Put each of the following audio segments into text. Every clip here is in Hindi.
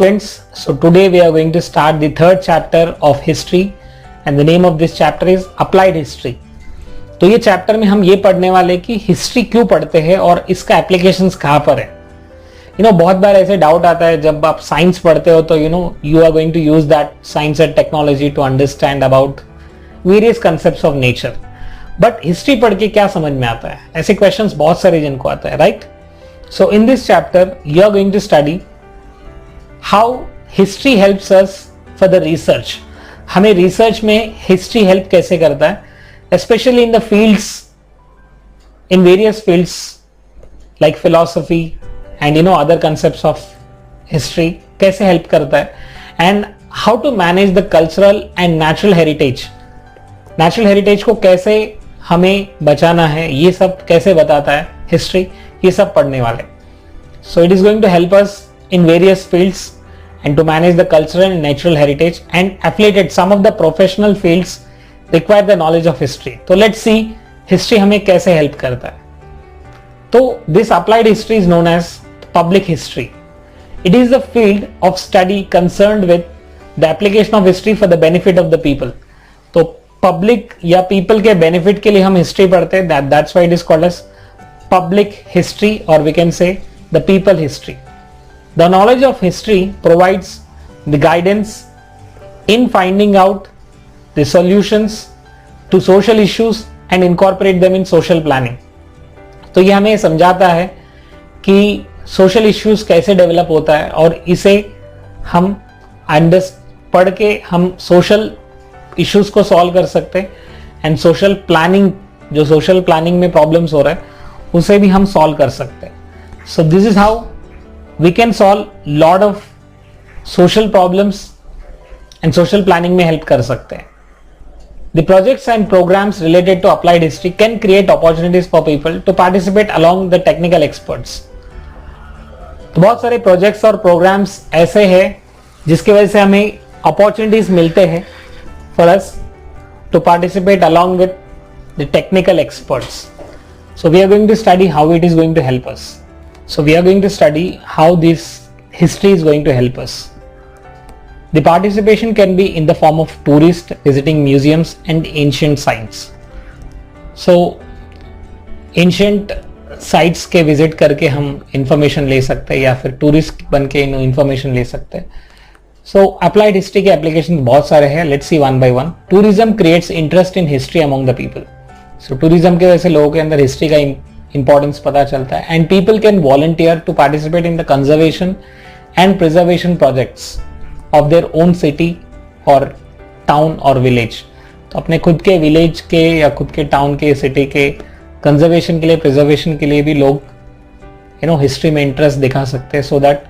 students, so today we are going to start the third chapter of history and the name of this chapter is applied history. तो ये चैप्टर में हम ये पढ़ने वाले कि हिस्ट्री क्यों पढ़ते हैं और इसका एप्लीकेशंस कहाँ पर है. बहुत बार ऐसे डाउट आता है जब आप साइंस पढ़ते हो तो you are going to use that science and technology to understand about various concepts of nature. But history पढ़ के क्या समझ में आता है, ऐसे क्वेश्चंस बहुत सारे जिनको आता है, right. So in this chapter you are going to study how history helps us for the research. हमें रिसर्च में हिस्ट्री हेल्प कैसे करता है, especially in the fields, in various fields like philosophy and other concepts of history, कैसे help करता है, and how to manage the cultural and natural heritage. Natural heritage को कैसे हमें बचाना है, ये सब कैसे बताता है हिस्ट्री, ये सब पढ़ने वाले. So it is going to help us in various fields and to manage the cultural and natural heritage and affiliated some of the professional fields require the knowledge of history. तो let's see history हमें कैसे help करता है. तो this applied history is known as public history. It is the field of study concerned with the application of history for the benefit of the people. तो public या people के benefit के लिए हम history पढ़ते हैं. That's why it is called as public history, or we can say the people history. The knowledge of history provides the guidance in finding out the solutions to social issues and incorporate them in social planning. तो ये हमें समझाता है कि social issues कैसे डेवलप होता है और इसे हम पढ़ के हम social issues को solve कर सकते हैं, and social planning, जो social planning में problems हो रहा है उसे भी हम solve कर सकते हैं. So this is how we can solve lot of social problems and social planning में help कर सकते हैं. The projects and programs related to applied history can create opportunities for people to participate along the technical experts. तो बहुत सारे projects और programs ऐसे हैं जिसकी वजह से हमें opportunities मिलते हैं for us to participate along with the technical experts. So we are going to study how it is going to help us. So we are going to study how this history is going to help us. The participation can be in the form of tourists visiting museums and ancient sites. So ancient sites के visit करके हम information ले सकते हैं या फिर tourist बन के information ले सकते हैं. So applied history के applications बहुत सारे हैं. Let's see one by one. Tourism creates interest in history among the people. So tourism के वजह से लोगों के अंदर history का importance पता चलता है, and people can volunteer to participate in the conservation and preservation projects of their own city or town or village. तो अपने खुद के village के या खुद के town के city के conservation के लिए, preservation के लिए भी लोग history में interest दिखा सकते हैं so that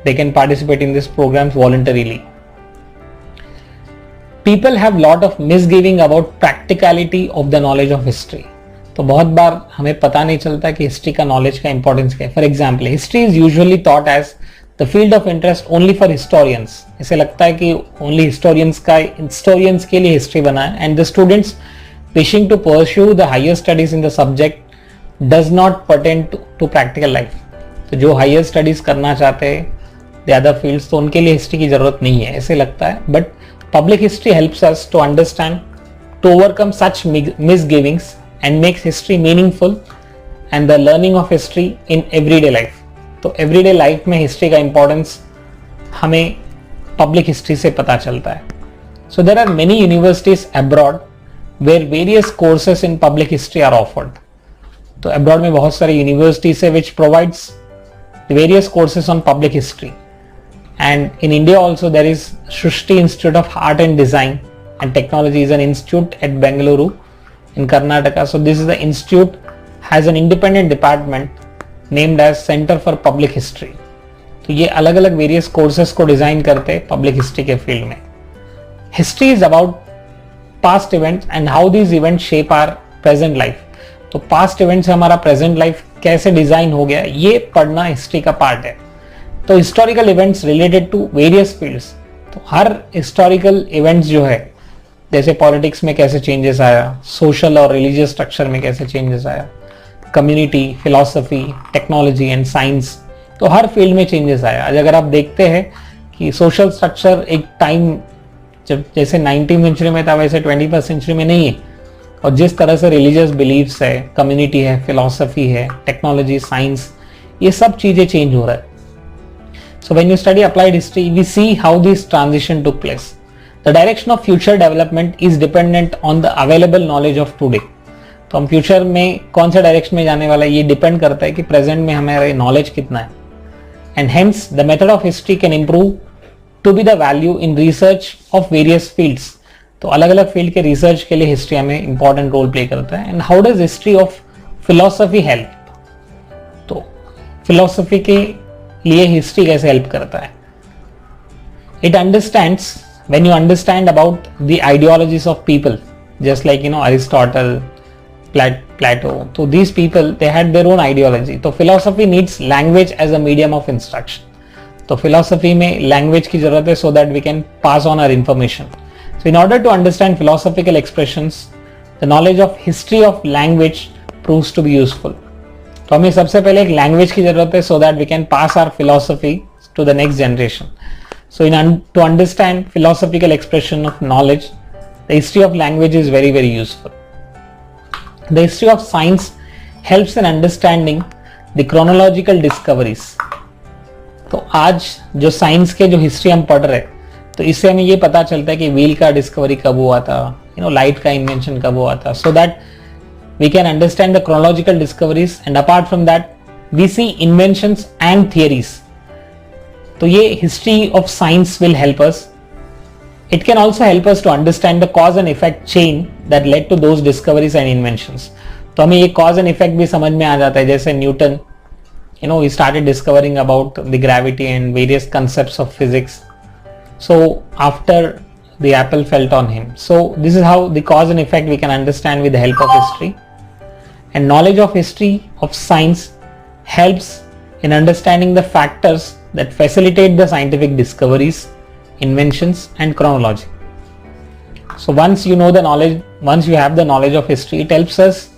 they can participate in these programs voluntarily. People have lot of misgiving about practicality of the knowledge of history. तो बहुत बार हमें पता नहीं चलता कि हिस्ट्री का नॉलेज का इंपॉर्टेंस क्या है. For example, history is usually thought as the field of interest only for historians. ऐसे लगता है कि ओनली हिस्टोरियंस के लिए हिस्ट्री बना है, and the students wishing to pursue the higher studies in the subject does not pertain to practical life. तो जो हायर स्टडीज करना चाहते हैं द अदर फील्ड्स, तो उनके लिए हिस्ट्री की जरूरत नहीं है ऐसे लगता है. But public history helps us to understand, to overcome such misgivings and makes history meaningful and the learning of history in everyday life. तो everyday life में history का importance हमें public history से पता चलता है. So there are many universities abroad where various courses in public history are offered. तो abroad में बहुत सारे universities है which provides various courses on public history. And in India also there is Srishti Institute of Art and Design and Technology is an institute at Bengaluru in Karnataka. So this is the institute has an independent department named as Center for Public History. तो ये अलग अलग various courses को डिजाइन करते हैं public history के फील्ड में. History is about past events and how these events shape our present life. तो past events से हमारा present life कैसे डिजाइन हो गया, ये पढ़ना हिस्ट्री का पार्ट है. तो historical events related to various fields. तो हर historical events जो है, जैसे पॉलिटिक्स में कैसे चेंजेस आया, सोशल और रिलीजियस स्ट्रक्चर में कैसे चेंजेस आया, community, philosophy, technology and science, तो हर फील्ड में चेंजेस आया. आज अगर आप देखते हैं कि सोशल स्ट्रक्चर एक टाइम जब जैसे 19वीं सेंचुरी में था वैसे 21st सेंचुरी में नहीं है, और जिस तरह से रिलीजियस बिलीफ्स है, कम्युनिटी है, फिलॉसफी है, टेक्नोलॉजी, साइंस, ये सब चीजें चेंज हो रहा है. So when you study applied history, we see how this transition took place. The direction of future development is dependent on the available knowledge of today. तो हम फ्यूचर में कौन सा डायरेक्शन में जाने वाला है ये डिपेंड करता है कि प्रेजेंट में हमारा नॉलेज कितना है. And hence the method of history can improve to be the value in research of various fields. तो अलग अलग फील्ड के रिसर्च के लिए हिस्ट्री हमें इंपॉर्टेंट रोल प्ले करता है. And how does history of philosophy help? तो फिलोसफी के लिए हिस्ट्री कैसे हेल्प करता है? It understands when you understand about the ideologies of people, just like Aristotle, Plato, so these people they had their own ideology. So philosophy needs language as a medium of instruction. तो philosophy में language की जरूरत है so that we can pass on our information. So in order to understand philosophical expressions, the knowledge of history of language proves to be useful. तो हमें सबसे पहले एक language की जरूरत है so that we can pass our philosophy to the next generation. So to understand philosophical expression of knowledge, the history of language is very, very useful. The history of science helps in understanding the chronological discoveries. तो आज जो साइंस के जो हिस्ट्री हम पढ़ रहे हैं तो इससे हमें ये पता चलता है कि व्हील का डिस्कवरी कब हुआ था, लाइट का इन्वेंशन कब हुआ था, so that we can understand the chronological discoveries, and apart from that we see inventions and theories. तो ये history of science will help us. It can also help us to understand the cause and effect chain that led to those discoveries and inventions. तो हमें ये कॉज एंड इफेक्ट भी समझ में आ जाता है. जैसे Newton, he started discovering about the gravity and various concepts of physics. So after the apple fell on him. So this is how the cause and effect we can understand with the help of history. And knowledge of history of science helps in understanding the factors that facilitate the scientific discoveries, inventions and chronology. So once you have the knowledge of history, it helps us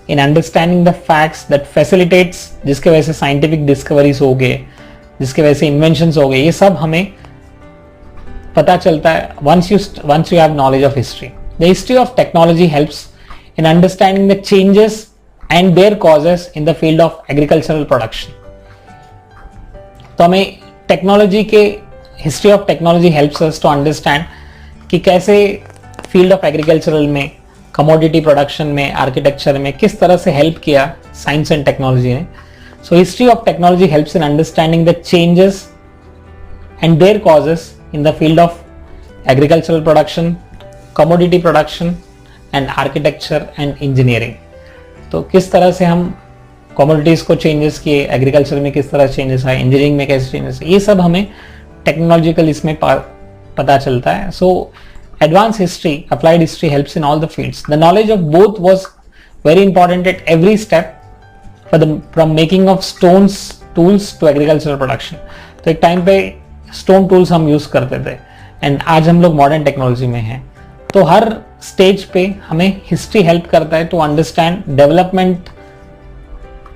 in understanding the facts that facilitates, जिसके वजह से scientific discoveries हो गए, जिसके वजह से inventions हो गए, ये सब हमें पता चलता है once you have knowledge of history. The history of technology helps in understanding the changes and their causes in the field of agricultural production. तो हमें टेक्नोलॉजी के history of technology helps us to understand कि कैसे फील्ड ऑफ एग्रीकल्चरल में, कमोडिटी प्रोडक्शन में, आर्किटेक्चर में किस तरह से हेल्प किया साइंस एंड टेक्नोलॉजी ने. So history of technology helps in understanding the changes and their causes in the field of agricultural production, commodity production and architecture and engineering. तो किस तरह से हम कमोडिटीज को चेंजेस किए, एग्रीकल्चर में किस तरह चेंजेस आए, इंजीनियरिंग में कैसे चेंजेस, ये सब हमें टेक्नोलॉजिकल इसमें पता चलता है. So advance history, applied history helps in all the fields. The knowledge of both was very important at every step from making of stones tools to agricultural production. तो एक टाइम पे स्टोन टूल्स हम यूज करते थे एंड आज हम लोग मॉडर्न टेक्नोलॉजी में हैं. तो हर स्टेज पे हमें हिस्ट्री हेल्प करता है टू अंडरस्टैंड डेवलपमेंट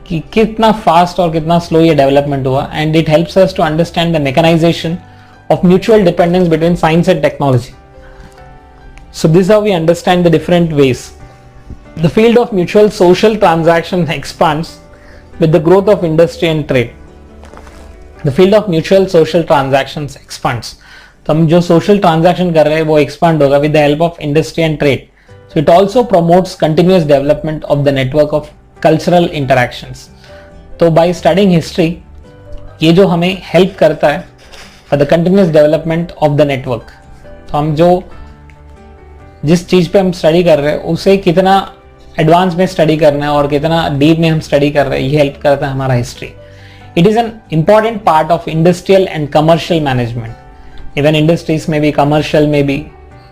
कि कितना फास्ट और कितना स्लो ये डेवलपमेंट हुआ. And it helps us to understand the mechanisation of mutual dependence between science and technology. So this how we understand the different ways. The field of mutual social transaction expands with the growth of industry and trade. The field of mutual social transactions expands. तो हम जो सोशल ट्रांजैक्शन कर रहे हैं वो एक्सपांड होगा with the help of industry and trade. So it also promotes continuous development of the network of cultural interactions. तो बाय स्टडिंग हिस्ट्री ये जो हमें हेल्प करता है for the continuous development of the network. तो हम जो जिस चीज पे हम स्टडी कर रहे हैं उसे कितना एडवांस में स्टडी करना है और कितना डीप में हम स्टडी कर रहे हैं, ये हेल्प करता है हमारा history. It is an important part of industrial and commercial management. Even industries में भी, कमर्शियल में भी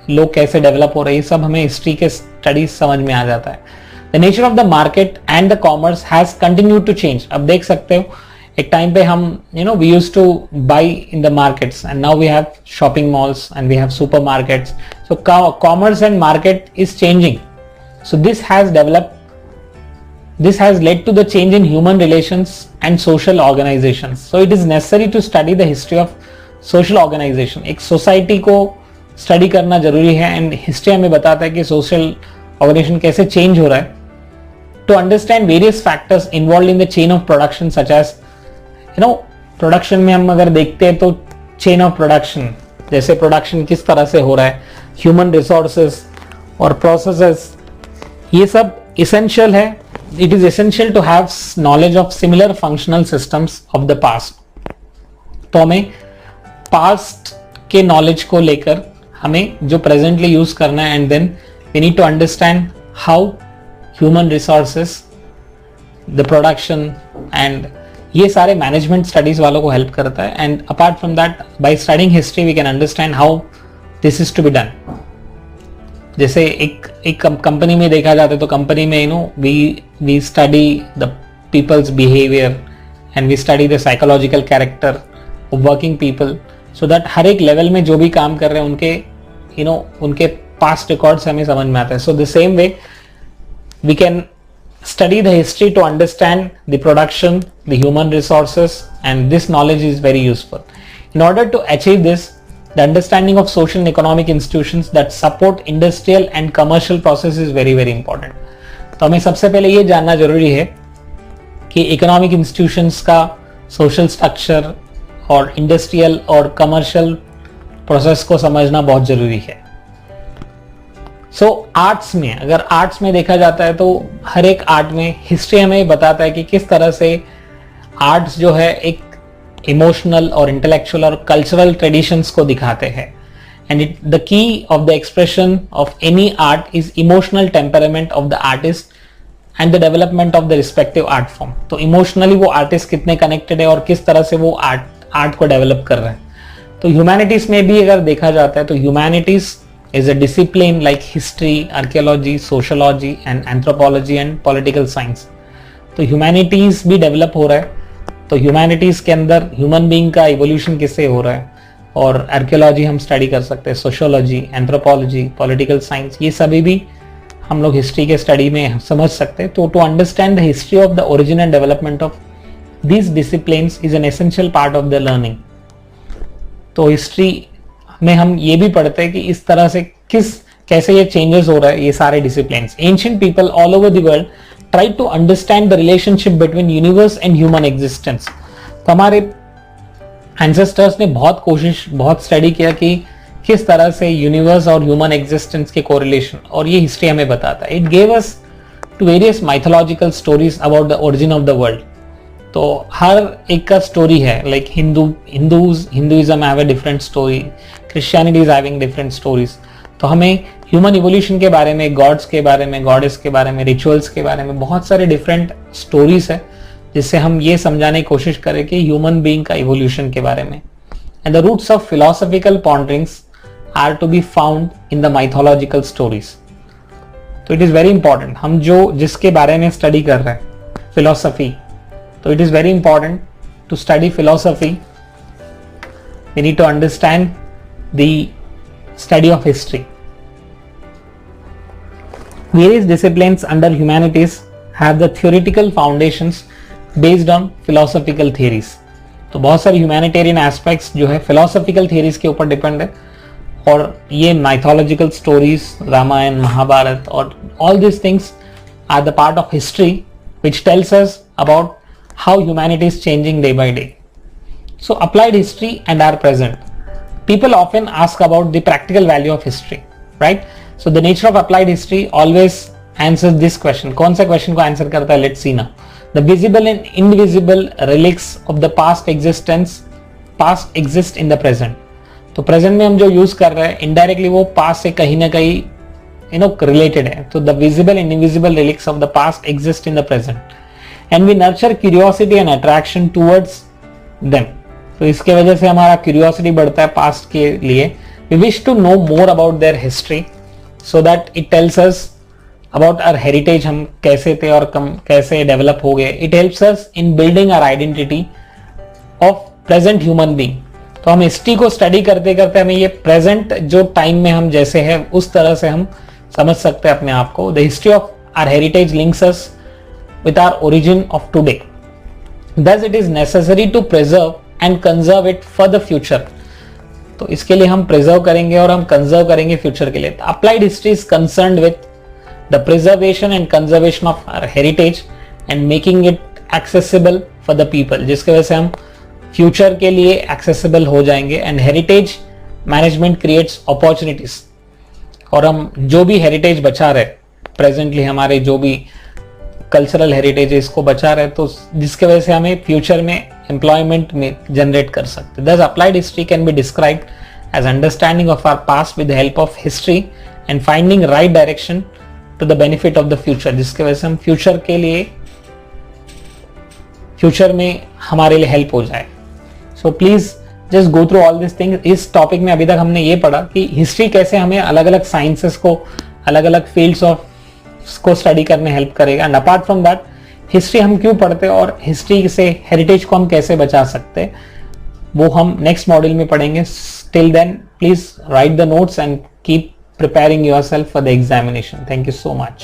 लोग कैसे डेवलप हो रहे हैं, ये सब हमें हिस्ट्री के स्टडीज समझ में आ जाता है. The nature of the market and the commerce has continued to change. अब देख सकते हो एक टाइम पे हम we used to buy in the markets and now we have shopping malls and we have supermarkets. So commerce and market is changing. So this has led to the change in human relations and social organizations. So it is necessary to study the history of social organisation, एक सोसाइटी को स्टडी करना जरूरी है। एंड हिस्ट्री हमें बताता है कि सोशल ऑर्गेनाइजेशन कैसे चेंज हो रहा है। To understand various factors involve in the chain of production such as production में हम अगर देखते हैं तो चेन ऑफ प्रोडक्शन, जैसे प्रोडक्शन किस तरह से हो रहा है, ह्यूमन रिसोर्सेस और प्रोसेसेस, ये सब इसेंशियल है। It is essential to have knowledge of similar functional systems of the past. तो हमें पास्ट के नॉलेज को लेकर हमें जो प्रेजेंटली यूज करना है, and then we need to understand how human resources, the production, and ये सारे मैनेजमेंट स्टडीज वालों को हेल्प करता है। And apart from that, by studying history we can understand how this is to be done. जैसे एक कंपनी में देखा जाता है तो कंपनी में we study the people's behaviour and we study the psychological character of working people, so that हर एक लेवल में जो भी काम कर रहे हैं उनके उनके पास्ट रिकॉर्ड्स हमें समझ में आता है। So the same way we can study the history to understand the production, the human resources, and this knowledge is very useful. In order to achieve this, the understanding of social and economic institutions that support industrial and commercial process is very very important. तो हमें सबसे पहले ये जानना जरूरी है कि इकोनॉमिक इंस्टीट्यूशंस का सोशल स्ट्रक्चर और इंडस्ट्रियल और कमर्शियल प्रोसेस को समझना बहुत जरूरी है। सो आर्ट्स में, अगर आर्ट्स में देखा जाता है तो हर एक आर्ट में हिस्ट्री हमें बताता है कि किस तरह से आर्ट्स जो है एक इमोशनल और इंटेलेक्चुअल और कल्चरल ट्रेडिशंस को दिखाते हैं। And the key of the expression of any art is emotional temperament of the artist and the development of the respective art form. तो इमोशनली वो आर्टिस्ट कितने कनेक्टेड है और किस तरह से वो आर्ट को डेवलप कर रहे हैं। तो ह्यूमैनिटीज में भी अगर देखा जाता है तो humanities is a discipline like history, archaeology, sociology and anthropology and political science. तो humanities भी develop हो रहा है। तो humanities के अंदर human being का evolution किससे हो रहा है, और archaeology हम study कर सकते हैं, sociology, anthropology, political science, ये सभी भी हम लोग history के study में समझ सकते हैं। तो to understand the history of the origin and development of these disciplines is an essential part of the learning. तो history में हम ये भी पढ़ते हैं कि इस तरह से कैसे ये चेंजेस हो रहा है ये सारे disciplines. Ancient people all over the world try to understand the relationship between universe and human existence. तो हमारे एंसेस्टर्स ने बहुत स्टडी किया कि किस तरह से यूनिवर्स और ह्यूमन एग्जिस्टेंस के कोरिलेशन, और ये हिस्ट्री हमें बताता है। It gave us to various mythological stories about the origin of the world. तो हर एक का स्टोरी है, like Hinduism have a different story, Christianity is having different stories. तो हमें ह्यूमन इवोल्यूशन के बारे में, गॉड्स के बारे में, गॉडेस के बारे में, रिचुअल्स के बारे में बहुत सारे डिफरेंट स्टोरीज है, जिससे हम ये समझाने की कोशिश करें कि ह्यूमन बीइंग का इवोल्यूशन के बारे में। And the roots of philosophical ponderings are to be found in the mythological stories. तो इट इज वेरी इंपॉर्टेंट, हम जिसके बारे में स्टडी कर रहे हैं फिलोसफी, तो it is very important to study philosophy. We need to understand the study of history. Various disciplines under humanities have the theoretical foundations based on philosophical theories. तो बहुत सारी humanitarian aspects जो है philosophical theories के ऊपर डिपेंड है, और ये mythological stories, रामायण, महाभारत और all these things are the part of history which tells us about how humanity is changing day by day. So applied history and our present. People often ask about the practical value of history, right? So the nature of applied history always answers this question. कौन सा question को answer करता है? Let's see now. The visible and invisible relics of the past exist in the present. तो present में हम जो use कर रहे हैं indirectly वो past से कहीं ना कहीं related है। तो the visible and invisible relics of the past exist in the present. And we nurture curiosity and attraction towards them. तो इसके वजह से हमारा क्यूरियोसिटी बढ़ता है पास्ट के लिए। We wish to know more about their history so that it tells us about our heritage, हम कैसे थे और कैसे डेवलप हो गए। It helps us in building our identity of present human being. तो हम हिस्ट्री को स्टडी करते करते हमें ये प्रेजेंट जो टाइम में हम जैसे हैं उस तरह से हम समझ सकते हैं अपने आप को। The history of our heritage links us with our origin of today. Thus it is necessary to preserve and conserve it for the future. तो इसके लिए हम प्रिजर्व करेंगे और हम कंजर्व करेंगे फ्यूचर के लिए। Applied history is concerned with the preservation and conservation of our heritage and making it accessible for the people, जिसके वजह से हम फ्यूचर के लिए एक्सेसिबल हो जाएंगे। And heritage management creates opportunities, और हम जो भी हेरिटेज बचा रहे प्रेजेंटली, हमारे जो भी कल्चरल हेरिटेज है इसको बचा रहे, तो जिसके वजह से हमें फ्यूचर में एम्प्लॉयमेंट में जनरेट कर सकते। Thus applied history can be described as understanding of our past with the help of history and finding right direction to the benefit of the future, जिसके वजह से हम फ्यूचर के लिए, फ्यूचर में हमारे लिए हेल्प हो जाए। So please just go through all this thing. इस टॉपिक में अभी तक हमने ये पढ़ा कि हिस्ट्री कैसे हमें अलग अलग साइंसेस को, अलग अलग फील्ड्स ऑफ को स्टडी करने हेल्प करेगा। And apart from that, history हम क्यों पढ़ते हैं और हिस्ट्री से हेरिटेज को हम कैसे बचा सकते हैं, वो हम नेक्स्ट मॉड्यूल में पढ़ेंगे। Till then please write the notes and keep preparing yourself for the examination. Thank you so much.